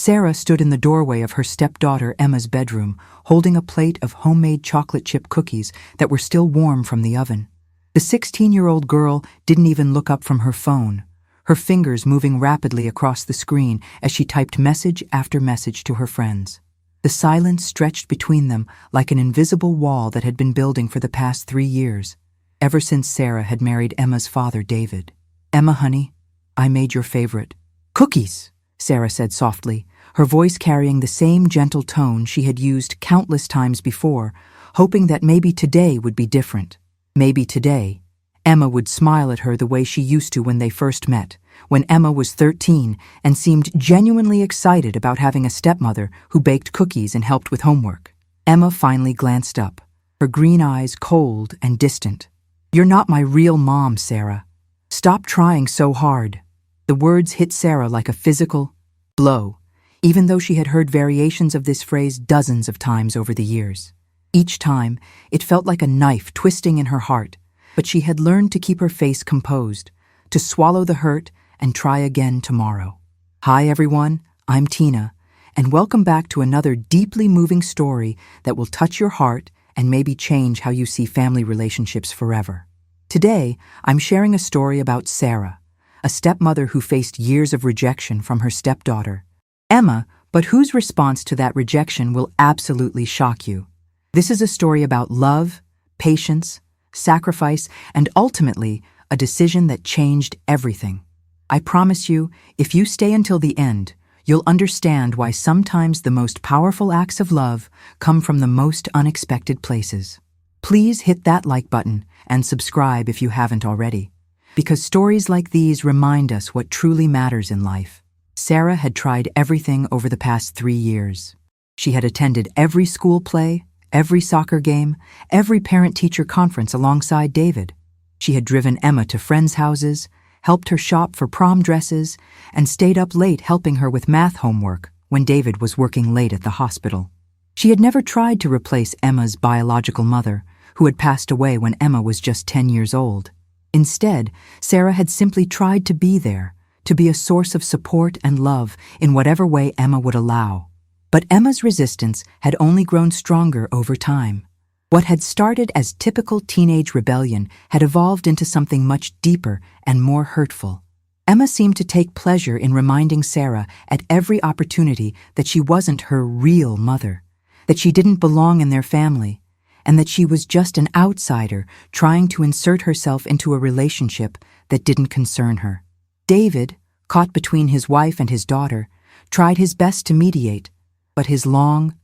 Sarah stood in the doorway of her stepdaughter Emma's bedroom, holding a plate of homemade chocolate chip cookies that were still warm from the oven. The 16-year-old girl didn't even look up from her phone, her fingers moving rapidly across the screen as she typed message after message to her friends. The silence stretched between them like an invisible wall that had been building for the past 3 years, ever since Sarah had married Emma's father, David. "Emma, honey, I made your favorite cookies," Sarah said softly, her voice carrying the same gentle tone she had used countless times before, hoping that maybe today would be different. Maybe today, Emma would smile at her the way she used to when they first met, when Emma was 13 and seemed genuinely excited about having a stepmother who baked cookies and helped with homework. Emma finally glanced up, her green eyes cold and distant. "You're not my real mom, Sarah. Stop trying so hard." The words hit Sarah like a physical blow, even though she had heard variations of this phrase dozens of times over the years. Each time, it felt like a knife twisting in her heart, but she had learned to keep her face composed, to swallow the hurt and try again tomorrow. Hi everyone, I'm Tina, and welcome back to another deeply moving story that will touch your heart and maybe change how you see family relationships forever. Today, I'm sharing a story about Sarah, a stepmother who faced years of rejection from her stepdaughter, Emma, but whose response to that rejection will absolutely shock you. This is a story about love, patience, sacrifice, and ultimately, a decision that changed everything. I promise you, if you stay until the end, you'll understand why sometimes the most powerful acts of love come from the most unexpected places. Please hit that like button and subscribe if you haven't already, because stories like these remind us what truly matters in life. Sarah had tried everything over the past 3 years. She had attended every school play, every soccer game, every parent-teacher conference alongside David. She had driven Emma to friends' houses, helped her shop for prom dresses, and stayed up late helping her with math homework when David was working late at the hospital. She had never tried to replace Emma's biological mother, who had passed away when Emma was just 10 years old. Instead, Sarah had simply tried to be there, to be a source of support and love in whatever way Emma would allow. But Emma's resistance had only grown stronger over time. What had started as typical teenage rebellion had evolved into something much deeper and more hurtful. Emma seemed to take pleasure in reminding Sarah at every opportunity that she wasn't her real mother, that she didn't belong in their family, and that she was just an outsider trying to insert herself into a relationship that didn't concern her. David, caught between his wife and his daughter, tried his best to mediate, but his long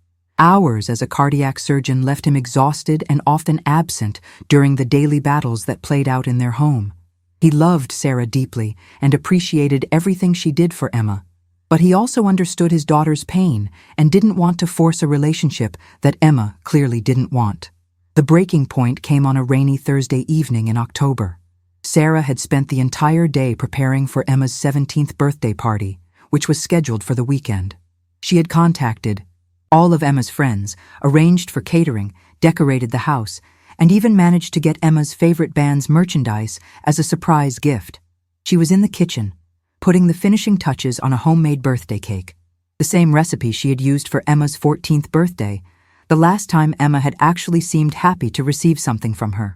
hours as a cardiac surgeon left him exhausted and often absent during the daily battles that played out in their home. He loved Sarah deeply and appreciated everything she did for Emma, but he also understood his daughter's pain and didn't want to force a relationship that Emma clearly didn't want. The breaking point came on a rainy Thursday evening in October. Sarah had spent the entire day preparing for Emma's 17th birthday party, which was scheduled for the weekend. She had contacted all of Emma's friends, arranged for catering, decorated the house, and even managed to get Emma's favorite band's merchandise as a surprise gift. She was in the kitchen, putting the finishing touches on a homemade birthday cake, the same recipe she had used for Emma's 14th birthday, the last time Emma had actually seemed happy to receive something from her.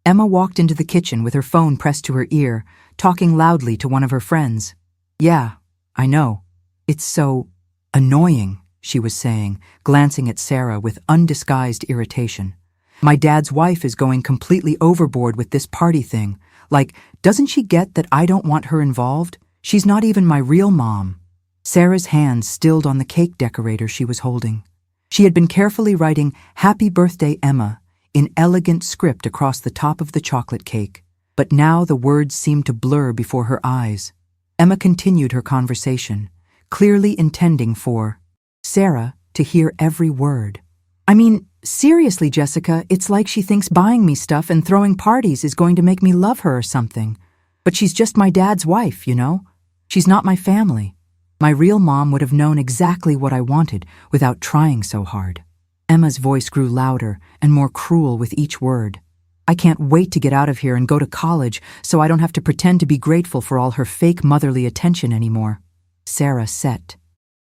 Emma walked into the kitchen with her phone pressed to her ear, talking loudly to one of her friends. "Yeah, I know. It's so annoying," she was saying, glancing at Sarah with undisguised irritation. "My dad's wife is going completely overboard with this party thing. Like, doesn't she get that I don't want her involved? She's not even my real mom." Sarah's hands stilled on the cake decorator she was holding. She had been carefully writing "Happy Birthday, Emma" in elegant script across the top of the chocolate cake, but now the words seemed to blur before her eyes. Emma continued her conversation, clearly intending for Sarah to hear every word. "I mean, seriously, Jessica, it's like she thinks buying me stuff and throwing parties is going to make me love her or something. But she's just my dad's wife, you know? She's not my family. My real mom would have known exactly what I wanted without trying so hard." Emma's voice grew louder and more cruel with each word. "I can't wait to get out of here and go to college so I don't have to pretend to be grateful for all her fake motherly attention anymore." Sarah set.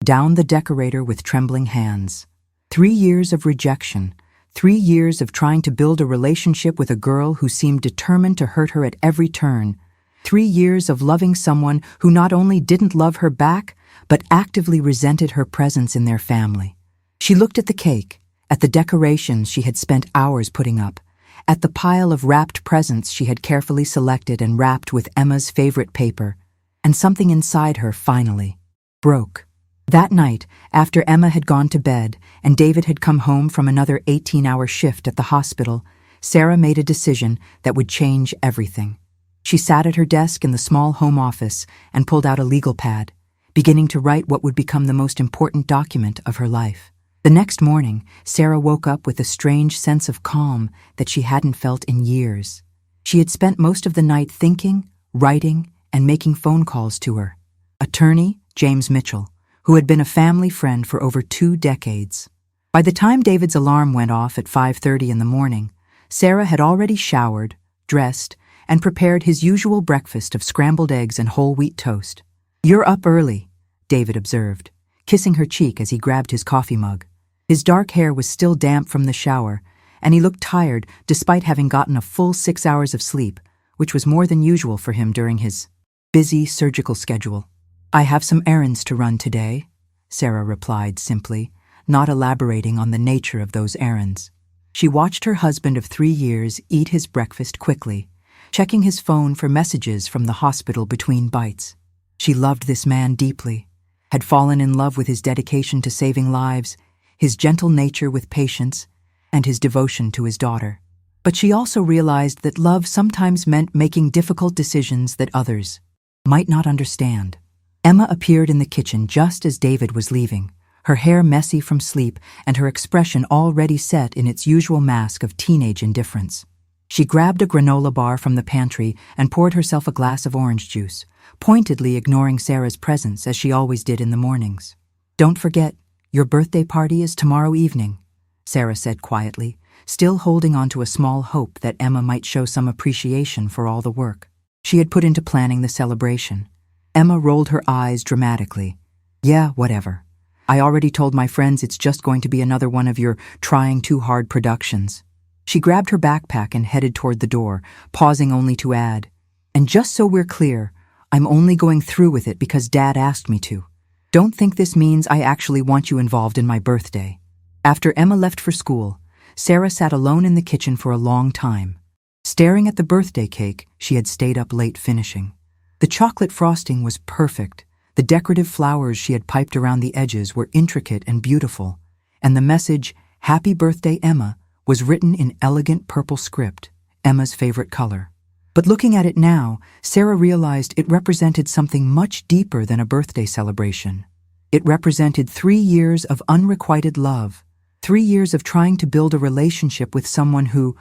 down the decorator with trembling hands. 3 years of rejection, 3 years of trying to build a relationship with a girl who seemed determined to hurt her at every turn. 3 years of loving someone who not only didn't love her back, but actively resented her presence in their family. She looked at the cake, at the decorations she had spent hours putting up, at the pile of wrapped presents she had carefully selected and wrapped with Emma's favorite paper, and something inside her finally broke. That night, after Emma had gone to bed and David had come home from another 18-hour shift at the hospital, Sarah made a decision that would change everything. She sat at her desk in the small home office and pulled out a legal pad, beginning to write what would become the most important document of her life. The next morning, Sarah woke up with a strange sense of calm that she hadn't felt in years. She had spent most of the night thinking, writing, and making phone calls to her attorney, James Mitchell, who had been a family friend for over 2 decades. By the time David's alarm went off at 5:30 in the morning, Sarah had already showered, dressed, and prepared his usual breakfast of scrambled eggs and whole wheat toast. "You're up early," David observed, kissing her cheek as he grabbed his coffee mug. His dark hair was still damp from the shower, and he looked tired despite having gotten a full 6 hours of sleep, which was more than usual for him during his busy surgical schedule. "I have some errands to run today," Sarah replied simply, not elaborating on the nature of those errands. She watched her husband of 3 years eat his breakfast quickly, checking his phone for messages from the hospital between bites. She loved this man deeply, had fallen in love with his dedication to saving lives, his gentle nature with patience, and his devotion to his daughter. But she also realized that love sometimes meant making difficult decisions that others might not understand. Emma appeared in the kitchen just as David was leaving, her hair messy from sleep and her expression already set in its usual mask of teenage indifference. She grabbed a granola bar from the pantry and poured herself a glass of orange juice, pointedly ignoring Sarah's presence as she always did in the mornings. "Don't forget, your birthday party is tomorrow evening," Sarah said quietly, still holding on to a small hope that Emma might show some appreciation for all the work she had put into planning the celebration. Emma rolled her eyes dramatically. "Yeah, whatever. I already told my friends it's just going to be another one of your trying too hard productions." She grabbed her backpack and headed toward the door, pausing only to add, "And just so we're clear, I'm only going through with it because Dad asked me to. Don't think this means I actually want you involved in my birthday." After Emma left for school, Sarah sat alone in the kitchen for a long time, staring at the birthday cake she had stayed up late finishing. The chocolate frosting was perfect, the decorative flowers she had piped around the edges were intricate and beautiful, and the message, "Happy Birthday, Emma," was written in elegant purple script, Emma's favorite color. But looking at it now, Sarah realized it represented something much deeper than a birthday celebration. It represented 3 years of unrequited love, 3 years of trying to build a relationship with someone who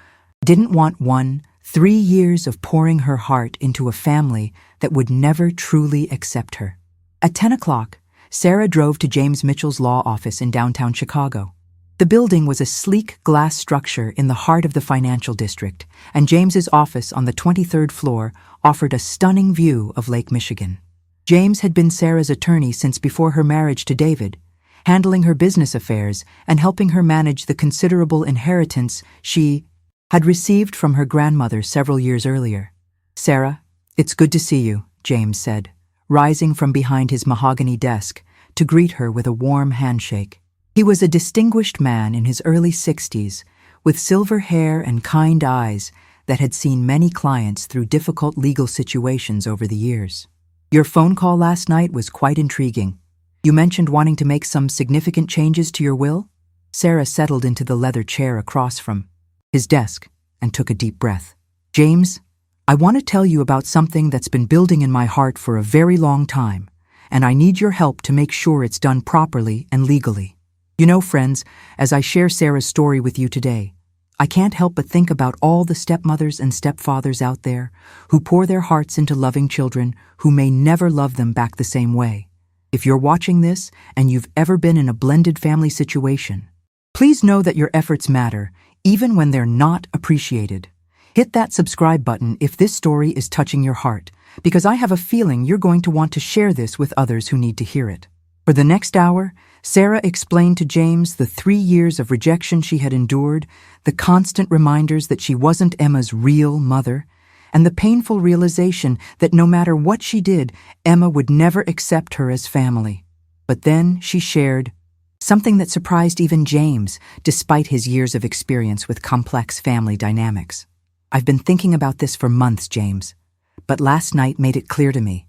didn't want one, 3 years of pouring her heart into a family that would never truly accept her. At 10 o'clock, Sarah drove to James Mitchell's law office in downtown Chicago. The building was a sleek glass structure in the heart of the financial district, and James's office on the 23rd floor offered a stunning view of Lake Michigan. James had been Sarah's attorney since before her marriage to David, handling her business affairs and helping her manage the considerable inheritance she had received from her grandmother several years earlier. "Sarah, it's good to see you," James said, rising from behind his mahogany desk to greet her with a warm handshake. He was a distinguished man in his early 60s, with silver hair and kind eyes that had seen many clients through difficult legal situations over the years. "Your phone call last night was quite intriguing. You mentioned wanting to make some significant changes to your will?" Sarah settled into the leather chair across from his desk and took a deep breath. "James, I want to tell you about something that's been building in my heart for a very long time, and I need your help to make sure it's done properly and legally. You know, friends, as I share Sarah's story with you today, I can't help but think about all the stepmothers and stepfathers out there who pour their hearts into loving children who may never love them back the same way. If you're watching this and you've ever been in a blended family situation, please know that your efforts matter, even when they're not appreciated. Hit that subscribe button if this story is touching your heart, because I have a feeling you're going to want to share this with others who need to hear it. For the next hour, Sarah explained to James the 3 years of rejection she had endured, the constant reminders that she wasn't Emma's real mother, and the painful realization that no matter what she did, Emma would never accept her as family. But then she shared something that surprised even James, despite his years of experience with complex family dynamics. "I've been thinking about this for months, James, but last night made it clear to me.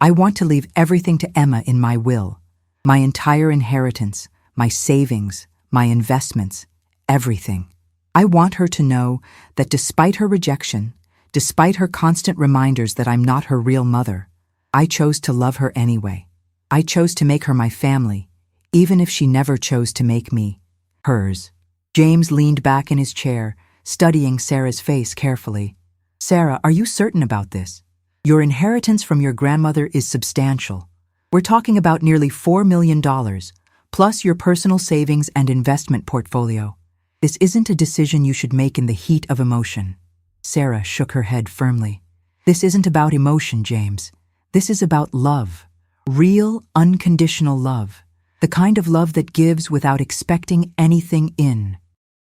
I want to leave everything to Emma in my will. My entire inheritance, my savings, my investments, everything. I want her to know that despite her rejection, despite her constant reminders that I'm not her real mother, I chose to love her anyway. I chose to make her my family, even if she never chose to make me hers." James leaned back in his chair, studying Sarah's face carefully. "Sarah, are you certain about this? Your inheritance from your grandmother is substantial. We're talking about nearly $4 million, plus your personal savings and investment portfolio. This isn't a decision you should make in the heat of emotion." Sarah shook her head firmly. "This isn't about emotion, James. This is about love. Real, unconditional love. The kind of love that gives without expecting anything in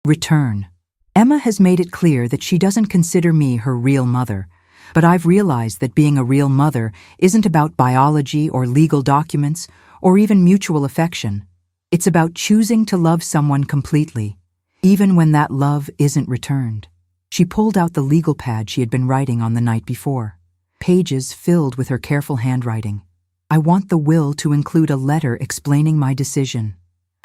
return. Emma has made it clear that she doesn't consider me her real mother, but I've realized that being a real mother isn't about biology or legal documents or even mutual affection. It's about choosing to love someone completely, even when that love isn't returned." She pulled out the legal pad she had been writing on the night before, pages filled with her careful handwriting. "I want the will to include a letter explaining my decision.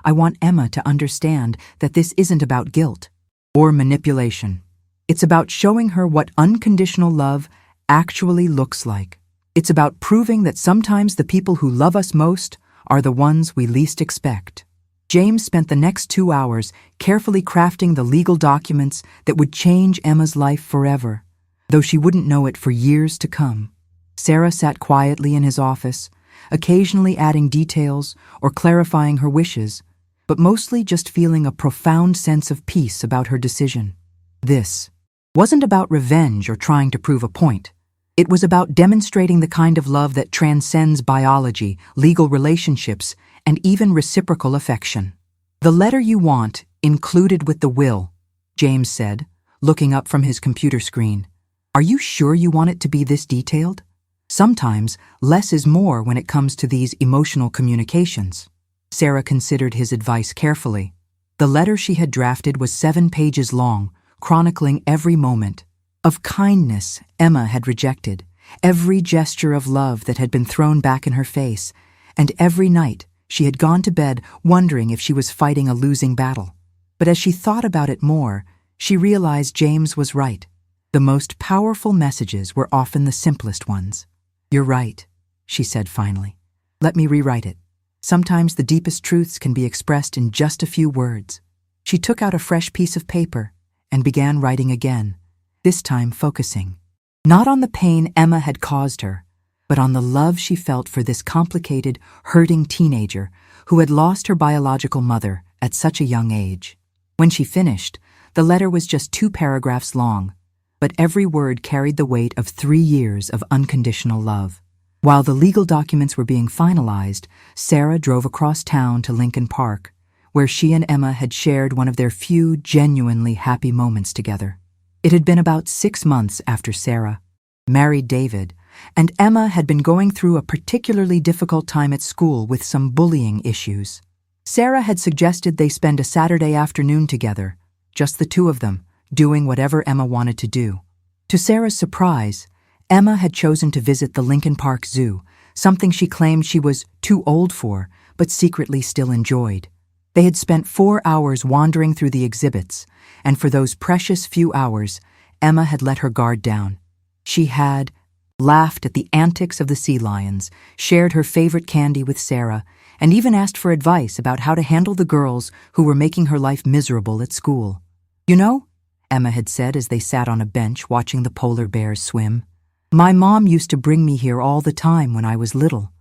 I want Emma to understand that this isn't about guilt or manipulation. It's about showing her what unconditional love actually looks like. It's about proving that sometimes the people who love us most are the ones we least expect." James spent the next 2 hours carefully crafting the legal documents that would change Emma's life forever, though she wouldn't know it for years to come. Sarah sat quietly in his office, occasionally adding details or clarifying her wishes, but mostly just feeling a profound sense of peace about her decision. This wasn't about revenge or trying to prove a point. It was about demonstrating the kind of love that transcends biology, legal relationships, and even reciprocal affection. "The letter you want, included with the will," James said, looking up from his computer screen. "Are you sure you want it to be this detailed? Sometimes less is more when it comes to these emotional communications." Sarah considered his advice carefully. The letter she had drafted was 7 pages long, chronicling every moment of kindness Emma had rejected, every gesture of love that had been thrown back in her face, and every night she had gone to bed wondering if she was fighting a losing battle. But as she thought about it more, she realized James was right. The most powerful messages were often the simplest ones. "You're right," she said finally. "Let me rewrite it. Sometimes the deepest truths can be expressed in just a few words." She took out a fresh piece of paper and began writing again, this time focusing not on the pain Emma had caused her, but on the love she felt for this complicated, hurting teenager who had lost her biological mother at such a young age. When she finished, the letter was just 2 paragraphs long, but every word carried the weight of 3 years of unconditional love. While the legal documents were being finalized, Sarah drove across town to Lincoln Park, where she and Emma had shared one of their few genuinely happy moments together. It had been about 6 months after Sarah married David, and Emma had been going through a particularly difficult time at school with some bullying issues. Sarah had suggested they spend a Saturday afternoon together, just the 2 of them, doing whatever Emma wanted to do. To Sarah's surprise, Emma had chosen to visit the Lincoln Park Zoo, something she claimed she was too old for, but secretly still enjoyed. They had spent 4 hours wandering through the exhibits, and for those precious few hours, Emma had let her guard down. She had laughed at the antics of the sea lions, shared her favorite candy with Sarah, and even asked for advice about how to handle the girls who were making her life miserable at school. "You know," Emma had said as they sat on a bench watching the polar bears swim, "my mom used to bring me here all the time when I was little.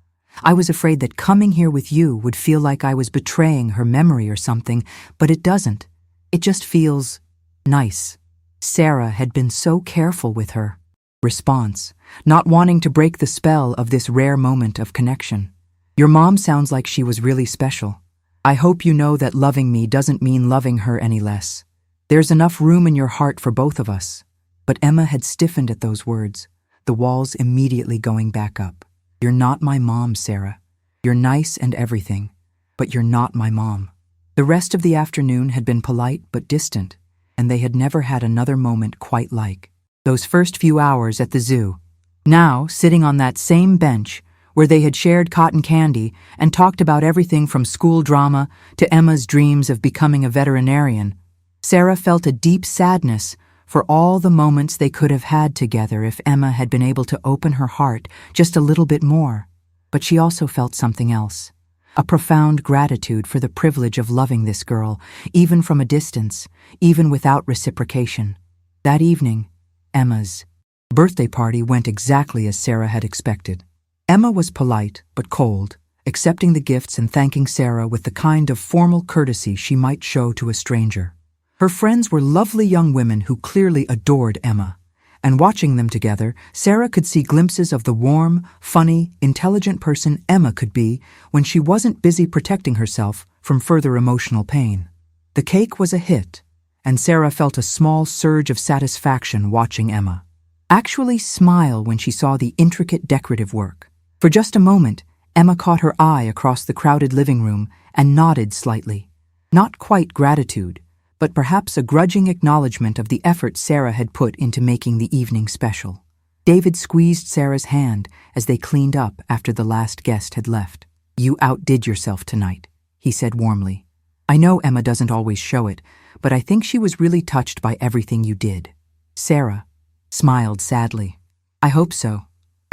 I was afraid that coming here with you would feel like I was betraying her memory or something, but it doesn't. It just feels nice." Sarah had been so careful with her response, not wanting to break the spell of this rare moment of connection. Your mom sounds like she was really special. I hope you know that loving me doesn't mean loving her any less. There's enough room in your heart for both of us." But Emma had stiffened at those words, the walls immediately going back up. "You're not my mom, Sarah. You're nice and everything, but you're not my mom." The rest of the afternoon had been polite but distant, and they had never had another moment quite like those first few hours at the zoo. Now, sitting on that same bench, where they had shared cotton candy and talked about everything from school drama to Emma's dreams of becoming a veterinarian, Sarah felt a deep sadness for all the moments they could have had together if Emma had been able to open her heart just a little bit more. But she also felt something else, a profound gratitude for the privilege of loving this girl, even from a distance, even without reciprocation. That evening, Emma's birthday party went exactly as Sarah had expected. Emma was polite but cold, accepting the gifts and thanking Sarah with the kind of formal courtesy she might show to a stranger. Her friends were lovely young women who clearly adored Emma, and watching them together, Sarah could see glimpses of the warm, funny, intelligent person Emma could be when she wasn't busy protecting herself from further emotional pain. The cake was a hit, and Sarah felt a small surge of satisfaction watching Emma actually smile when she saw the intricate decorative work. For just a moment, Emma caught her eye across the crowded living room and nodded slightly. Not quite gratitude, but perhaps a grudging acknowledgement of the effort Sarah had put into making the evening special. David squeezed Sarah's hand as they cleaned up after the last guest had left. "You outdid yourself tonight," he said warmly. "I know Emma doesn't always show it, but I think she was really touched by everything you did." Sarah smiled sadly. "I hope so.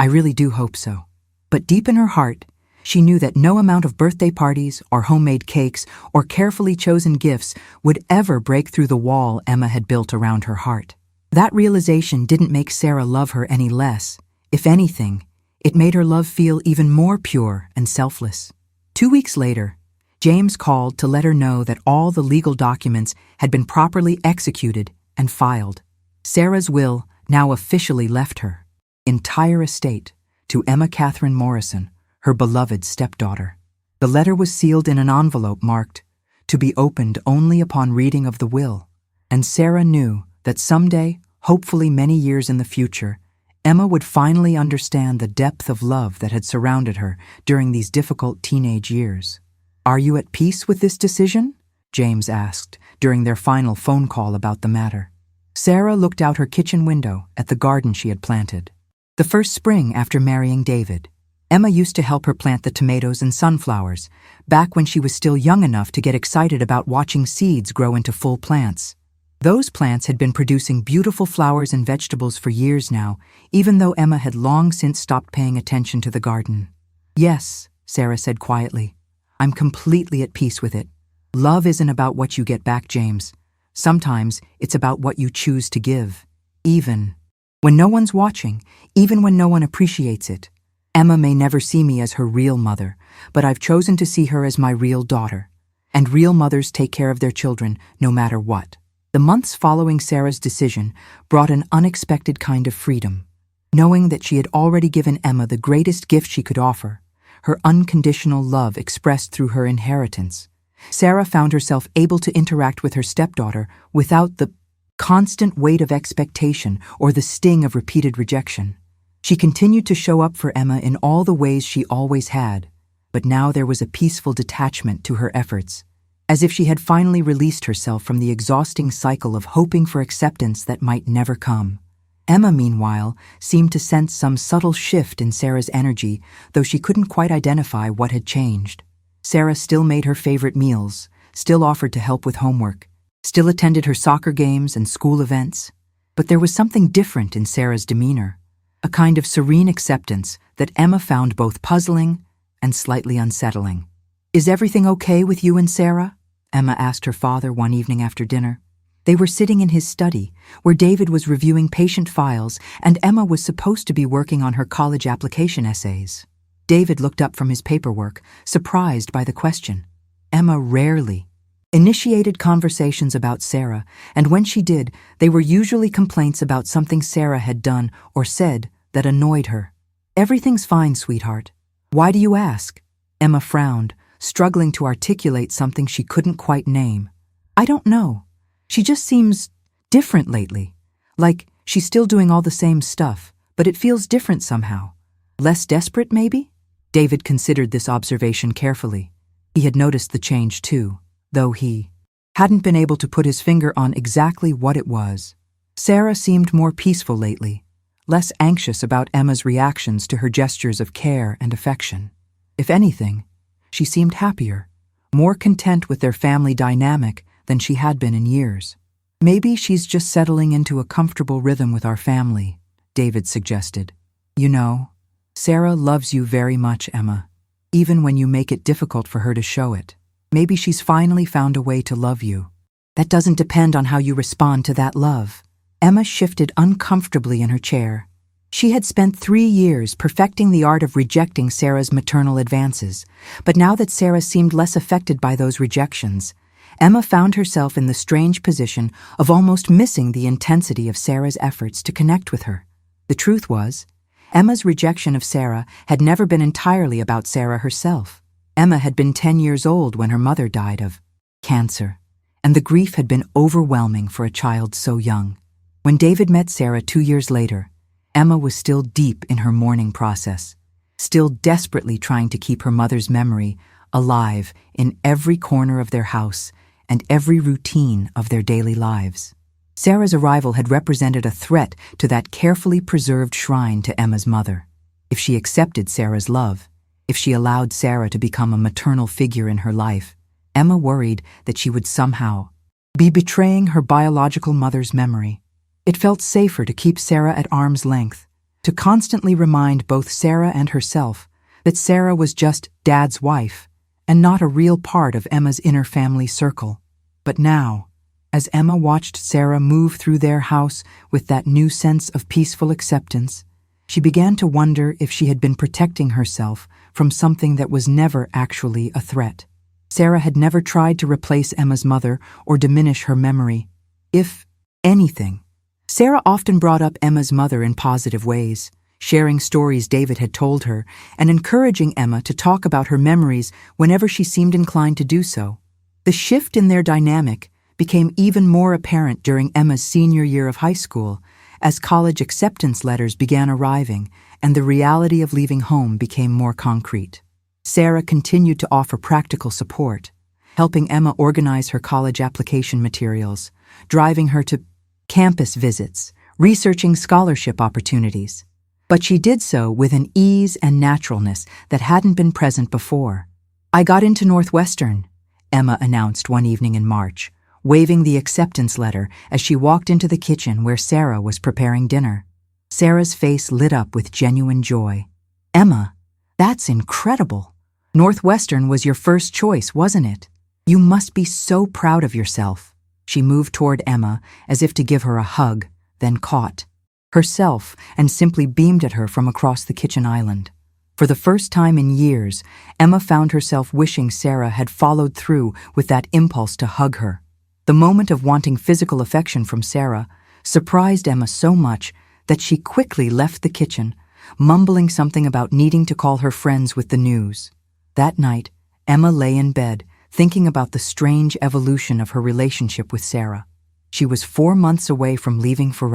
I really do hope so." But deep in her heart, she knew that no amount of birthday parties or homemade cakes or carefully chosen gifts would ever break through the wall Emma had built around her heart. That realization didn't make Sarah love her any less. If anything, it made her love feel even more pure and selfless. 2 weeks later, James called to let her know that all the legal documents had been properly executed and filed. Sarah's will now officially left her entire estate to Emma Catherine Morrison, her beloved stepdaughter. The letter was sealed in an envelope marked, "To be opened only upon reading of the will," and Sarah knew that someday, hopefully many years in the future, Emma would finally understand the depth of love that had surrounded her during these difficult teenage years. "Are you at peace with this decision?" James asked during their final phone call about the matter. Sarah looked out her kitchen window at the garden she had planted. The first spring after marrying David, Emma used to help her plant the tomatoes and sunflowers, back when she was still young enough to get excited about watching seeds grow into full plants. Those plants had been producing beautiful flowers and vegetables for years now, even though Emma had long since stopped paying attention to the garden. "Yes," Sarah said quietly, "I'm completely at peace with it. Love isn't about what you get back, James. Sometimes it's about what you choose to give, even when no one's watching, even when no one appreciates it. Emma may never see me as her real mother, but I've chosen to see her as my real daughter. And real mothers take care of their children no matter what." The months following Sarah's decision brought an unexpected kind of freedom. Knowing that she had already given Emma the greatest gift she could offer, her unconditional love expressed through her inheritance, Sarah found herself able to interact with her stepdaughter without the constant weight of expectation or the sting of repeated rejection. She continued to show up for Emma in all the ways she always had, but now there was a peaceful detachment to her efforts, as if she had finally released herself from the exhausting cycle of hoping for acceptance that might never come. Emma, meanwhile, seemed to sense some subtle shift in Sarah's energy, though she couldn't quite identify what had changed. Sarah still made her favorite meals, still offered to help with homework, still attended her soccer games and school events, but there was something different in Sarah's demeanor, a kind of serene acceptance that Emma found both puzzling and slightly unsettling. "Is everything okay with you and Sarah?" Emma asked her father one evening after dinner. They were sitting in his study, where David was reviewing patient files and Emma was supposed to be working on her college application essays. David looked up from his paperwork, surprised by the question. Emma rarely initiated conversations about Sarah, and when she did, they were usually complaints about something Sarah had done or said that annoyed her. "Everything's fine, sweetheart. Why do you ask?" Emma frowned, struggling to articulate something she couldn't quite name. I don't know. She just seems different lately. Like she's still doing all the same stuff, but it feels different somehow. Less desperate, maybe? David considered this observation carefully. He had noticed the change too, though he hadn't been able to put his finger on exactly what it was. Sarah seemed more peaceful lately, less anxious about Emma's reactions to her gestures of care and affection. If anything, she seemed happier, more content with their family dynamic than she had been in years. Maybe she's just settling into a comfortable rhythm with our family, David suggested. You know, Sarah loves you very much, Emma, even when you make it difficult for her to show it. Maybe she's finally found a way to love you. That doesn't depend on how you respond to that love. Emma shifted uncomfortably in her chair. She had spent 3 years perfecting the art of rejecting Sarah's maternal advances, but now that Sarah seemed less affected by those rejections, Emma found herself in the strange position of almost missing the intensity of Sarah's efforts to connect with her. The truth was, Emma's rejection of Sarah had never been entirely about Sarah herself. Emma had been 10 years old when her mother died of cancer, and the grief had been overwhelming for a child so young. When David met Sarah 2 years later, Emma was still deep in her mourning process, still desperately trying to keep her mother's memory alive in every corner of their house and every routine of their daily lives. Sarah's arrival had represented a threat to that carefully preserved shrine to Emma's mother. If she accepted Sarah's love, if she allowed Sarah to become a maternal figure in her life, Emma worried that she would somehow be betraying her biological mother's memory. It felt safer to keep Sarah at arm's length, to constantly remind both Sarah and herself that Sarah was just Dad's wife and not a real part of Emma's inner family circle. But now, as Emma watched Sarah move through their house with that new sense of peaceful acceptance, she began to wonder if she had been protecting herself from something that was never actually a threat. Sarah had never tried to replace Emma's mother or diminish her memory. If anything, Sarah often brought up Emma's mother in positive ways, sharing stories David had told her and encouraging Emma to talk about her memories whenever she seemed inclined to do so. The shift in their dynamic became even more apparent during Emma's senior year of high school, as college acceptance letters began arriving and the reality of leaving home became more concrete. Sarah continued to offer practical support, helping Emma organize her college application materials, driving her to campus visits, researching scholarship opportunities. But she did so with an ease and naturalness that hadn't been present before. I got into Northwestern, Emma announced one evening in March, waving the acceptance letter as she walked into the kitchen where Sarah was preparing dinner. Sarah's face lit up with genuine joy. Emma, that's incredible. Northwestern was your first choice, wasn't it? You must be so proud of yourself. She moved toward Emma as if to give her a hug, then caught herself and simply beamed at her from across the kitchen island. For the first time in years, Emma found herself wishing Sarah had followed through with that impulse to hug her. The moment of wanting physical affection from Sarah surprised Emma so much that she quickly left the kitchen, mumbling something about needing to call her friends with the news. That night, Emma lay in bed, thinking about the strange evolution of her relationship with Sarah. She was 4 months away from leaving for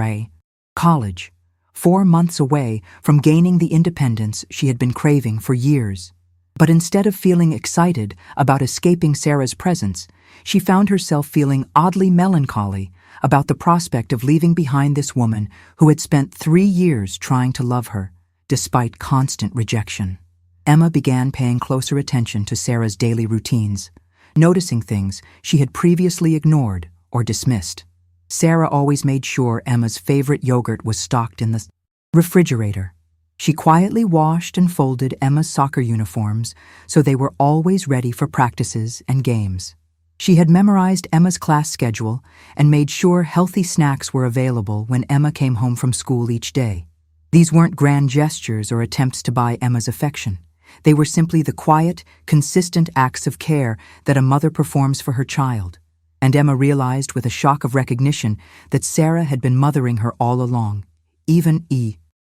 college, 4 months away from gaining the independence she had been craving for years. But instead of feeling excited about escaping Sarah's presence, she found herself feeling oddly melancholy about the prospect of leaving behind this woman who had spent 3 years trying to love her, despite constant rejection. Emma began paying closer attention to Sarah's daily routines, noticing things she had previously ignored or dismissed. Sarah always made sure Emma's favorite yogurt was stocked in the refrigerator. She quietly washed and folded Emma's soccer uniforms so they were always ready for practices and games. She had memorized Emma's class schedule and made sure healthy snacks were available when Emma came home from school each day. These weren't grand gestures or attempts to buy Emma's affection. They were simply the quiet, consistent acts of care that a mother performs for her child. And Emma realized with a shock of recognition that Sarah had been mothering her all along, even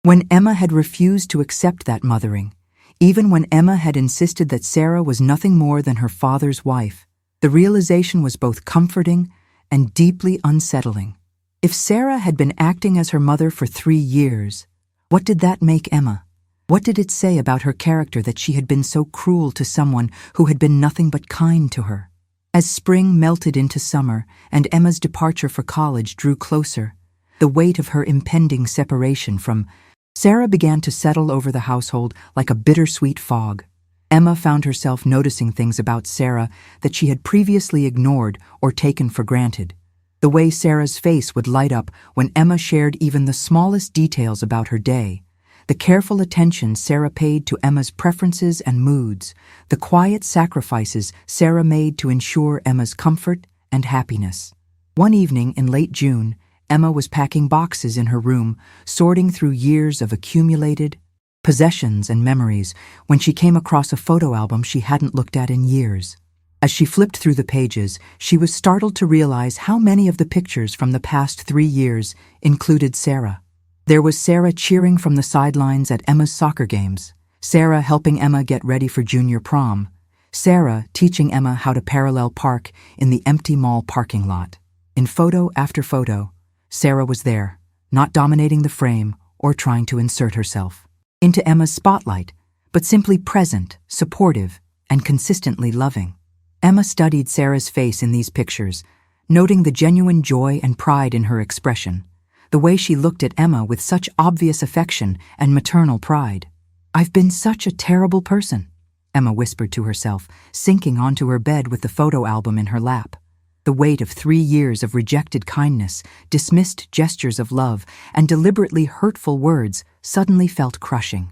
when Emma had refused to accept that mothering, Even when Emma had insisted that Sarah was nothing more than her father's wife, the realization was both comforting and deeply unsettling. If Sarah had been acting as her mother for 3 years, what did that make Emma? What did it say about her character that she had been so cruel to someone who had been nothing but kind to her? As spring melted into summer and Emma's departure for college drew closer, the weight of her impending separation from Sarah began to settle over the household like a bittersweet fog. Emma found herself noticing things about Sarah that she had previously ignored or taken for granted. The way Sarah's face would light up when Emma shared even the smallest details about her day, the careful attention Sarah paid to Emma's preferences and moods, the quiet sacrifices Sarah made to ensure Emma's comfort and happiness. One evening in late June, Emma was packing boxes in her room, sorting through years of accumulated possessions and memories when she came across a photo album she hadn't looked at in years. As she flipped through the pages, she was startled to realize how many of the pictures from the past 3 years included Sarah. There was Sarah cheering from the sidelines at Emma's soccer games, Sarah helping Emma get ready for junior prom, Sarah teaching Emma how to parallel park in the empty mall parking lot. In photo after photo, Sarah was there, not dominating the frame or trying to insert herself into Emma's spotlight, but simply present, supportive, and consistently loving. Emma studied Sarah's face in these pictures, noting the genuine joy and pride in her expression, the way she looked at Emma with such obvious affection and maternal pride. "I've been such a terrible person," Emma whispered to herself, sinking onto her bed with the photo album in her lap. The weight of 3 years of rejected kindness, dismissed gestures of love, and deliberately hurtful words suddenly felt crushing.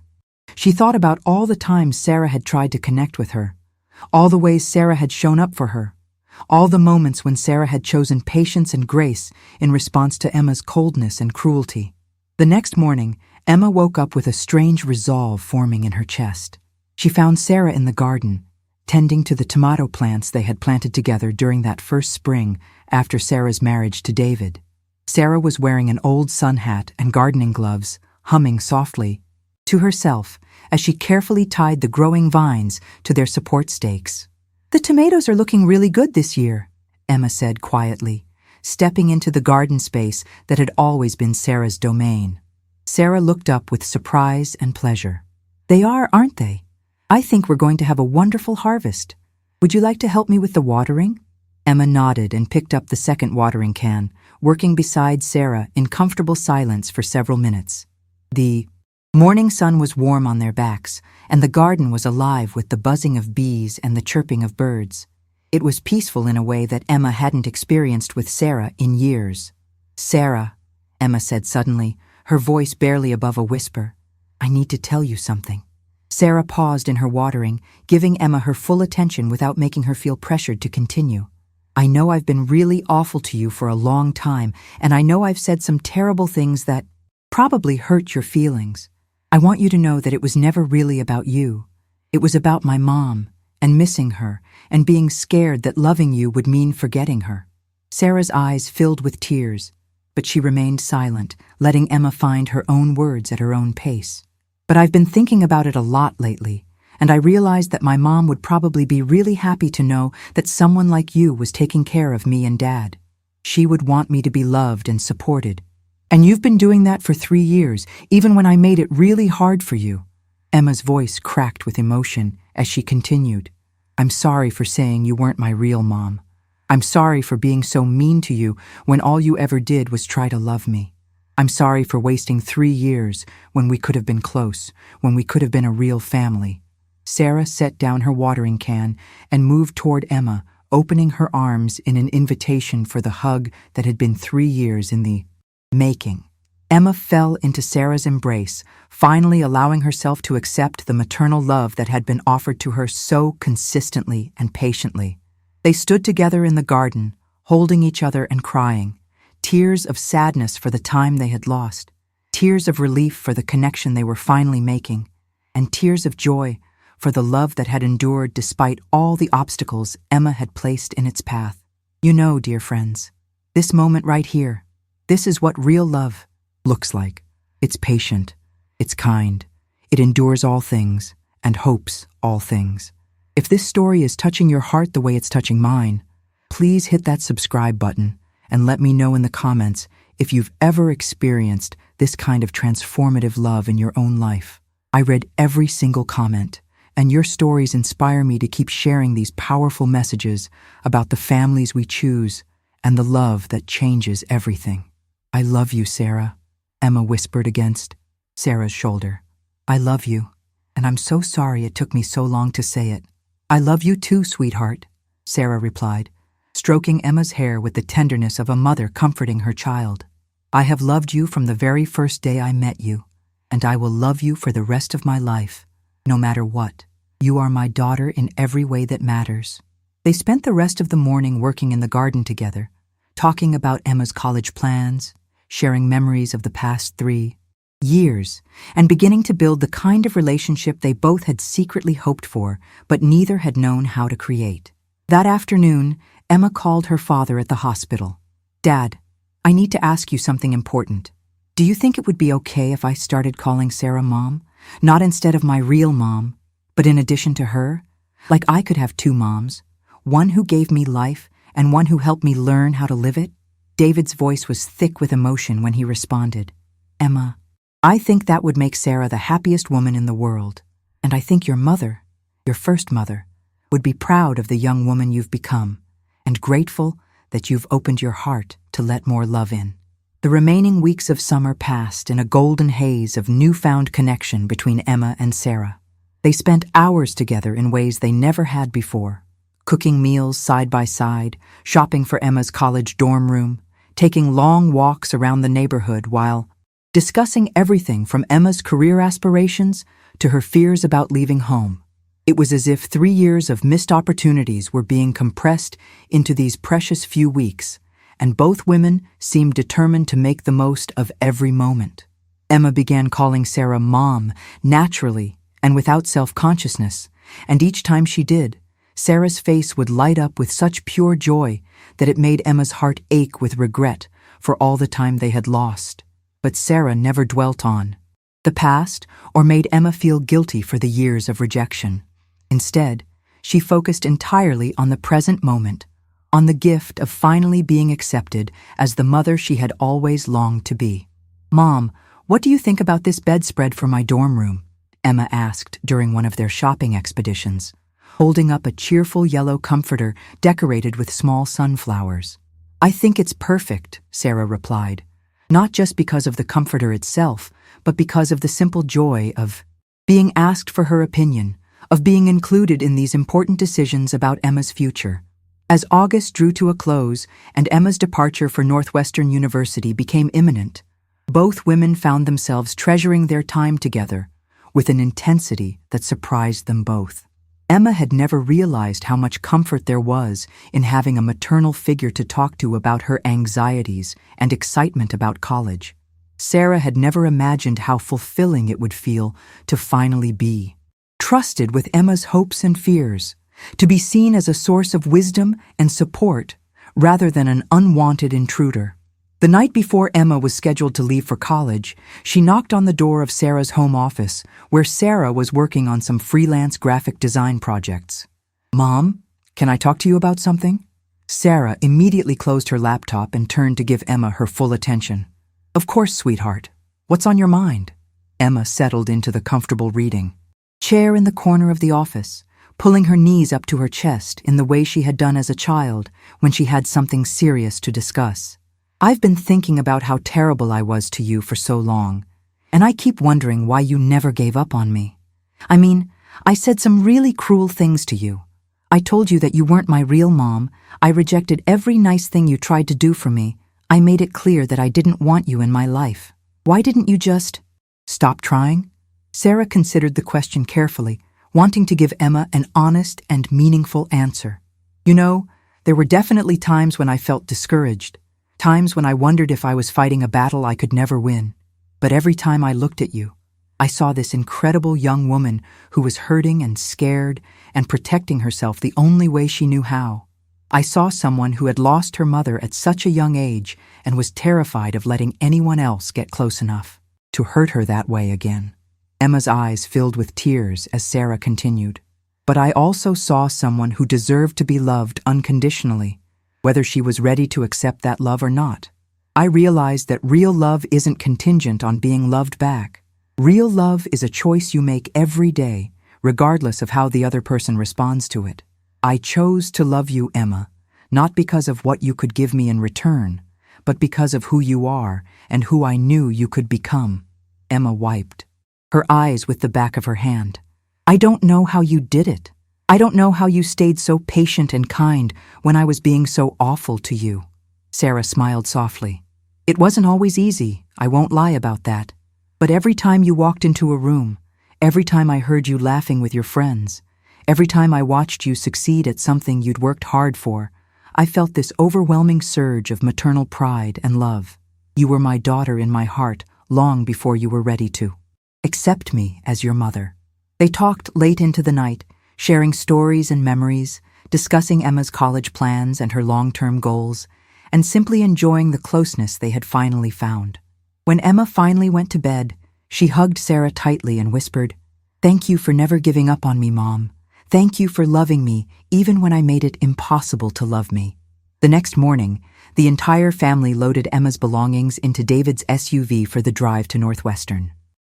She thought about all the times Sarah had tried to connect with her, all the ways Sarah had shown up for her, all the moments when Sarah had chosen patience and grace in response to Emma's coldness and cruelty. The next morning, Emma woke up with a strange resolve forming in her chest. She found Sarah in the garden, tending to the tomato plants they had planted together during that first spring after Sarah's marriage to David. Sarah was wearing an old sun hat and gardening gloves, humming softly to herself as she carefully tied the growing vines to their support stakes. "The tomatoes are looking really good this year," Emma said quietly, stepping into the garden space that had always been Sarah's domain. Sarah looked up with surprise and pleasure. "They are, aren't they? I think we're going to have a wonderful harvest. Would you like to help me with the watering?" Emma nodded and picked up the second watering can, working beside Sarah in comfortable silence for several minutes. The morning sun was warm on their backs, and the garden was alive with the buzzing of bees and the chirping of birds. It was peaceful in a way that Emma hadn't experienced with Sarah in years. "Sarah," Emma said suddenly, her voice barely above a whisper, "I need to tell you something." Sarah paused in her watering, giving Emma her full attention without making her feel pressured to continue. "I know I've been really awful to you for a long time, and I know I've said some terrible things that probably hurt your feelings. I want you to know that it was never really about you. It was about my mom, and missing her, and being scared that loving you would mean forgetting her." Sarah's eyes filled with tears, but she remained silent, letting Emma find her own words at her own pace. "But I've been thinking about it a lot lately, and I realized that my mom would probably be really happy to know that someone like you was taking care of me and Dad. She would want me to be loved and supported. And you've been doing that for 3 years, even when I made it really hard for you." Emma's voice cracked with emotion as she continued, "I'm sorry for saying you weren't my real mom. I'm sorry for being so mean to you when all you ever did was try to love me. I'm sorry for wasting 3 years when we could have been close, when we could have been a real family." Sarah set down her watering can and moved toward Emma, opening her arms in an invitation for the hug that had been 3 years in the making. Emma fell into Sarah's embrace, finally allowing herself to accept the maternal love that had been offered to her so consistently and patiently. They stood together in the garden, holding each other and crying, tears of sadness for the time they had lost, tears of relief for the connection they were finally making, and tears of joy for the love that had endured despite all the obstacles Emma had placed in its path. "You know, dear friends, this moment right here, this is what real love looks like. It's patient, it's kind, it endures all things, and hopes all things. If this story is touching your heart the way it's touching mine, please hit that subscribe button and let me know in the comments if you've ever experienced this kind of transformative love in your own life. I read every single comment, and your stories inspire me to keep sharing these powerful messages about the families we choose and the love that changes everything. I love you, Sarah, Emma whispered against Sarah's shoulder. I love you, and I'm so sorry it took me so long to say it. I love you too, sweetheart, Sarah replied, stroking Emma's hair with the tenderness of a mother comforting her child. I have loved you from the very first day I met you, and I will love you for the rest of my life, no matter what. You are my daughter in every way that matters. They spent the rest of the morning working in the garden together, talking about Emma's college plans, sharing memories of the past 3 years, and beginning to build the kind of relationship they both had secretly hoped for, but neither had known how to create. That afternoon, Emma called her father at the hospital. Dad, I need to ask you something important. Do you think it would be okay if I started calling Sarah Mom? Not instead of my real mom, but in addition to her? Like I could have 2 moms, one who gave me life and one who helped me learn how to live it? David's voice was thick with emotion when he responded. Emma, I think that would make Sarah the happiest woman in the world. And I think your mother, your first mother, would be proud of the young woman you've become and grateful that you've opened your heart to let more love in. The remaining weeks of summer passed in a golden haze of newfound connection between Emma and Sarah. They spent hours together in ways they never had before, cooking meals side by side, shopping for Emma's college dorm room, taking long walks around the neighborhood while discussing everything from Emma's career aspirations to her fears about leaving home. It was as if 3 years of missed opportunities were being compressed into these precious few weeks, and both women seemed determined to make the most of every moment. Emma began calling Sarah Mom naturally and without self-consciousness, and each time she did, Sarah's face would light up with such pure joy that it made Emma's heart ache with regret for all the time they had lost. But Sarah never dwelt on the past or made Emma feel guilty for the years of rejection. Instead, she focused entirely on the present moment, on the gift of finally being accepted as the mother she had always longed to be. Mom, what do you think about this bedspread for my dorm room? Emma asked during one of their shopping expeditions, holding up a cheerful yellow comforter decorated with small sunflowers. I think it's perfect, Sarah replied, not just because of the comforter itself, but because of the simple joy of being asked for her opinion, of being included in these important decisions about Emma's future. As August drew to a close and Emma's departure for Northwestern University became imminent, both women found themselves treasuring their time together with an intensity that surprised them both. Emma had never realized how much comfort there was in having a maternal figure to talk to about her anxieties and excitement about college. Sarah had never imagined how fulfilling it would feel to finally be trusted with Emma's hopes and fears, to be seen as a source of wisdom and support rather than an unwanted intruder. The night before Emma was scheduled to leave for college, she knocked on the door of Sarah's home office, where Sarah was working on some freelance graphic design projects. Mom, can I talk to you about something? Sarah immediately closed her laptop and turned to give Emma her full attention. Of course, sweetheart. What's on your mind? Emma settled into the comfortable reading chair in the corner of the office, pulling her knees up to her chest in the way she had done as a child when she had something serious to discuss. I've been thinking about how terrible I was to you for so long, and I keep wondering why you never gave up on me. I mean, I said some really cruel things to you. I told you that you weren't my real mom. I rejected every nice thing you tried to do for me. I made it clear that I didn't want you in my life. Why didn't you just stop trying? Sarah considered the question carefully, wanting to give Emma an honest and meaningful answer. You know, there were definitely times when I felt discouraged, times when I wondered if I was fighting a battle I could never win. But every time I looked at you, I saw this incredible young woman who was hurting and scared and protecting herself the only way she knew how. I saw someone who had lost her mother at such a young age and was terrified of letting anyone else get close enough to hurt her that way again. Emma's eyes filled with tears as Sarah continued. But I also saw someone who deserved to be loved unconditionally, whether she was ready to accept that love or not. I realized that real love isn't contingent on being loved back. Real love is a choice you make every day, regardless of how the other person responds to it. I chose to love you, Emma, not because of what you could give me in return, but because of who you are and who I knew you could become. Emma wiped her eyes with the back of her hand. I don't know how you did it. I don't know how you stayed so patient and kind when I was being so awful to you. Sarah smiled softly. It wasn't always easy, I won't lie about that. But every time you walked into a room, every time I heard you laughing with your friends, every time I watched you succeed at something you'd worked hard for, I felt this overwhelming surge of maternal pride and love. You were my daughter in my heart long before you were ready to accept me as your mother. They talked late into the night, sharing stories and memories, discussing Emma's college plans and her long-term goals, and simply enjoying the closeness they had finally found. When Emma finally went to bed, she hugged Sarah tightly and whispered, "Thank you for never giving up on me, Mom. Thank you for loving me even when I made it impossible to love me." The next morning, the entire family loaded Emma's belongings into David's SUV for the drive to Northwestern.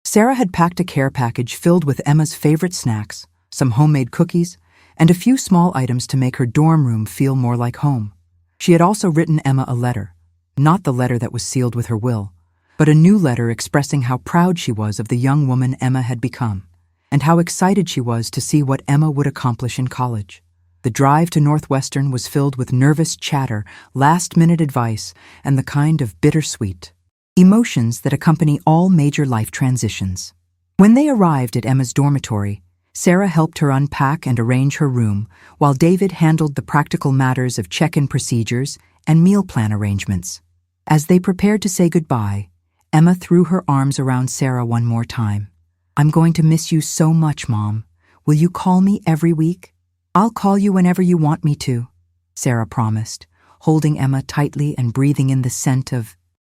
Sarah had packed a care package filled with Emma's favorite snacks, some homemade cookies, and a few small items to make her dorm room feel more like home. She had also written Emma a letter, not the letter that was sealed with her will, but a new letter expressing how proud she was of the young woman Emma had become, and how excited she was to see what Emma would accomplish in college. The drive to Northwestern was filled with nervous chatter, last-minute advice, and the kind of bittersweet emotions that accompany all major life transitions. When they arrived at Emma's dormitory, Sarah helped her unpack and arrange her room, while David handled the practical matters of check-in procedures and meal plan arrangements. As they prepared to say goodbye, Emma threw her arms around Sarah one more time. "I'm going to miss you so much, Mom. Will you call me every week?" "I'll call you whenever you want me to," Sarah promised, holding Emma tightly and breathing in the scent of